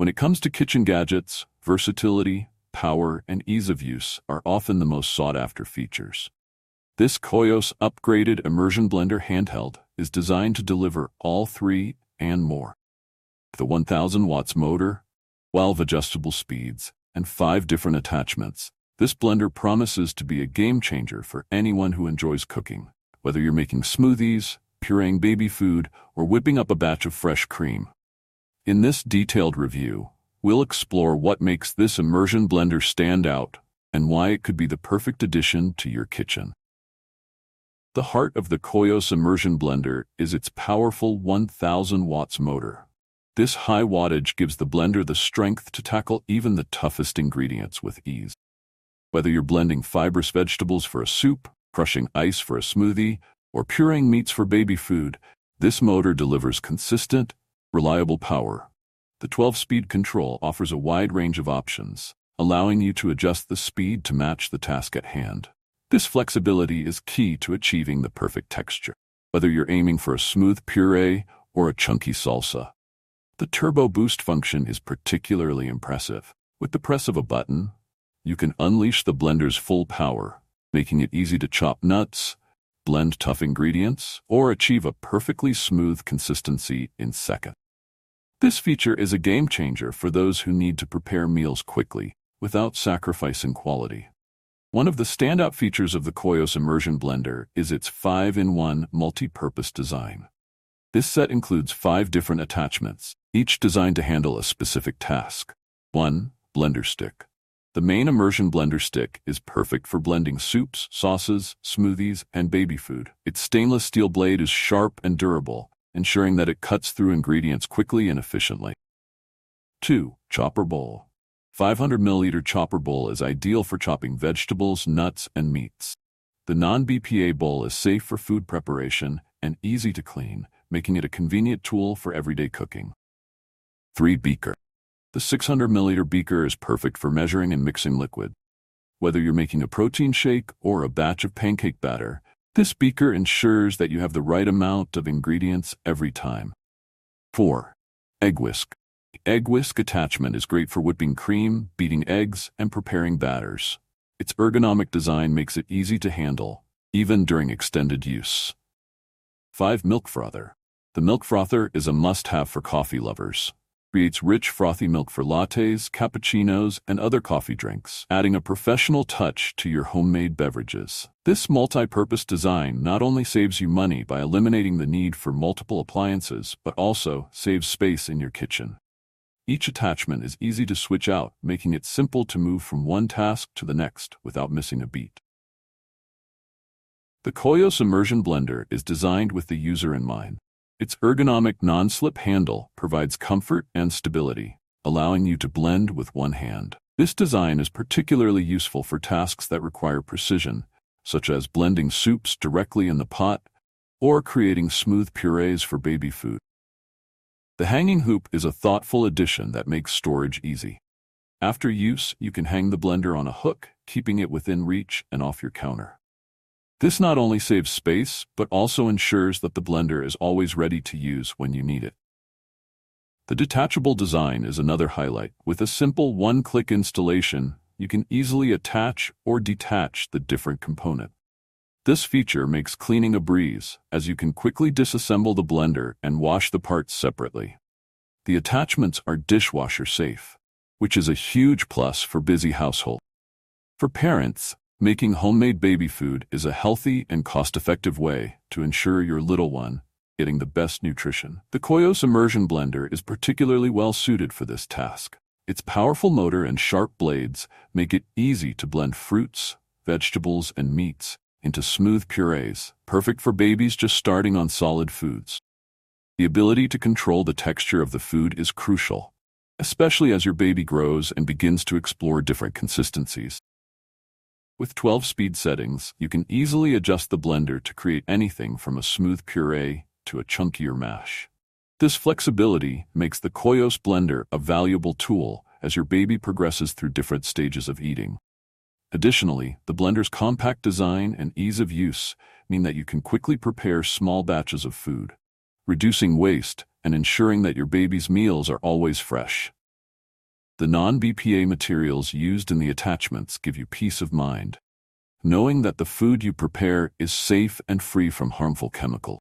When it comes to kitchen gadgets, versatility, power, and ease of use are often the most sought-after features. This Koios upgraded immersion blender handheld is designed to deliver all three and more. The 1000 watts motor, 12 adjustable speeds, and 5 different attachments, this blender promises to be a game-changer for anyone who enjoys cooking, whether you're making smoothies, pureeing baby food, or whipping up a batch of fresh cream. In this detailed review, we'll explore what makes this immersion blender stand out and why it could be the perfect addition to your kitchen. The heart of the Koios Immersion blender is its powerful 1000 watts motor. This high wattage gives the blender the strength to tackle even the toughest ingredients with ease. Whether you're blending fibrous vegetables for a soup, crushing ice for a smoothie, or pureeing meats for baby food, this motor delivers consistent, reliable power. The 12-speed control offers a wide range of options, allowing you to adjust the speed to match the task at hand. This flexibility is key to achieving the perfect texture, whether you're aiming for a smooth puree or a chunky salsa. The turbo boost function is particularly impressive. With the press of a button, you can unleash the blender's full power, making it easy to chop nuts, blend tough ingredients, or achieve a perfectly smooth consistency in seconds. This feature is a game-changer for those who need to prepare meals quickly without sacrificing quality. One of the standout features of the Koios Immersion blender is its 5-in-1 multi-purpose design. This set includes 5 different attachments, each designed to handle a specific task. 1. Blender stick. The main immersion blender stick is perfect for blending soups, sauces, smoothies, and baby food. Its stainless steel blade is sharp and durable, ensuring that it cuts through ingredients quickly and efficiently. 2. Chopper bowl. 500 milliliter chopper bowl is ideal for chopping vegetables, nuts, and meats. The non-BPA bowl is safe for food preparation and easy to clean, making it a convenient tool for everyday cooking. 3. Beaker. The 600 milliliter beaker is perfect for measuring and mixing liquid. Whether you're making a protein shake or a batch of pancake batter, this beaker ensures that you have the right amount of ingredients every time. 4. Egg whisk. The egg whisk attachment is great for whipping cream, beating eggs, and preparing batters. Its ergonomic design makes it easy to handle, even during extended use. 5. Milk frother. The milk frother is a must-have for coffee lovers. Creates rich, frothy milk for lattes, cappuccinos, and other coffee drinks, adding a professional touch to your homemade beverages. This multi-purpose design not only saves you money by eliminating the need for multiple appliances, but also saves space in your kitchen. Each attachment is easy to switch out, making it simple to move from one task to the next without missing a beat. The Koios Immersion blender is designed with the user in mind. Its ergonomic non-slip handle provides comfort and stability, allowing you to blend with one hand. This design is particularly useful for tasks that require precision, such as blending soups directly in the pot or creating smooth purees for baby food. The hanging hoop is a thoughtful addition that makes storage easy. After use, you can hang the blender on a hook, keeping it within reach and off your counter. This not only saves space, but also ensures that the blender is always ready to use when you need it. The detachable design is another highlight. With a simple one-click installation, you can easily attach or detach the different components. This feature makes cleaning a breeze, as you can quickly disassemble the blender and wash the parts separately. The attachments are dishwasher safe, which is a huge plus for busy households. For parents, making homemade baby food is a healthy and cost-effective way to ensure your little one getting the best nutrition. The Koios Immersion blender is particularly well suited for this task. Its powerful motor and sharp blades make it easy to blend fruits, vegetables, and meats into smooth purees, perfect for babies just starting on solid foods. The ability to control the texture of the food is crucial, especially as your baby grows and begins to explore different consistencies. With 12-speed settings, you can easily adjust the blender to create anything from a smooth puree to a chunkier mash. This flexibility makes the Koios blender a valuable tool as your baby progresses through different stages of eating. Additionally, the blender's compact design and ease of use mean that you can quickly prepare small batches of food, reducing waste and ensuring that your baby's meals are always fresh. The non-BPA materials used in the attachments give you peace of mind, knowing that the food you prepare is safe and free from harmful chemicals.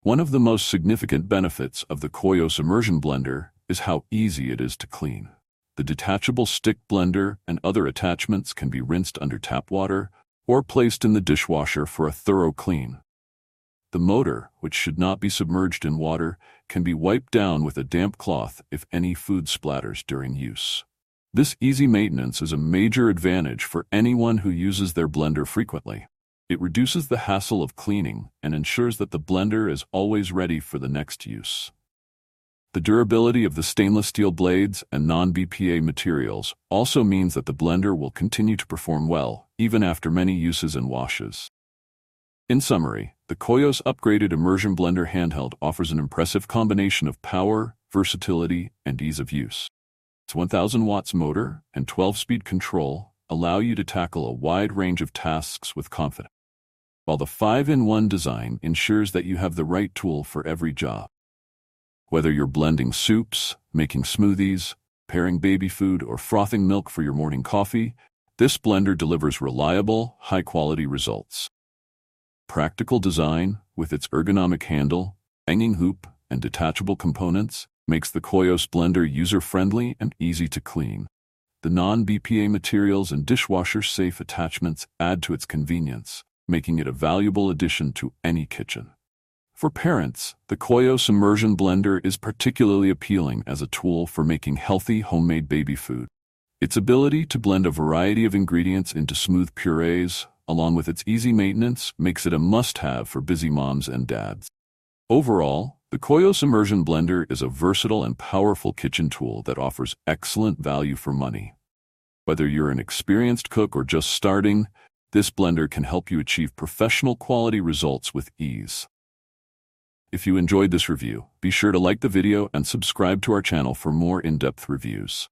One of the most significant benefits of the Koios Immersion blender is how easy it is to clean. The detachable stick blender and other attachments can be rinsed under tap water or placed in the dishwasher for a thorough clean. The motor, which should not be submerged in water, can be wiped down with a damp cloth if any food splatters during use. This easy maintenance is a major advantage for anyone who uses their blender frequently. It reduces the hassle of cleaning and ensures that the blender is always ready for the next use. The durability of the stainless steel blades and non-BPA materials also means that the blender will continue to perform well, even after many uses and washes. In summary, the Koios upgraded Immersion Blender Handheld offers an impressive combination of power, versatility, and ease of use. Its 1000 watts motor and 12-speed control allow you to tackle a wide range of tasks with confidence, while the 5-in-1 design ensures that you have the right tool for every job. Whether you're blending soups, making smoothies, preparing baby food, or frothing milk for your morning coffee, this blender delivers reliable, high-quality results. Practical design, with its ergonomic handle, hanging hoop, and detachable components, makes the Koios blender user-friendly and easy to clean. The non-BPA materials and dishwasher-safe attachments add to its convenience, making it a valuable addition to any kitchen. For parents, the Koios Immersion blender is particularly appealing as a tool for making healthy homemade baby food. Its ability to blend a variety of ingredients into smooth purees, along with its easy maintenance, makes it a must-have for busy moms and dads. Overall, the Koios Immersion blender is a versatile and powerful kitchen tool that offers excellent value for money. Whether you're an experienced cook or just starting, this blender can help you achieve professional quality results with ease. If you enjoyed this review, be sure to like the video and subscribe to our channel for more in-depth reviews.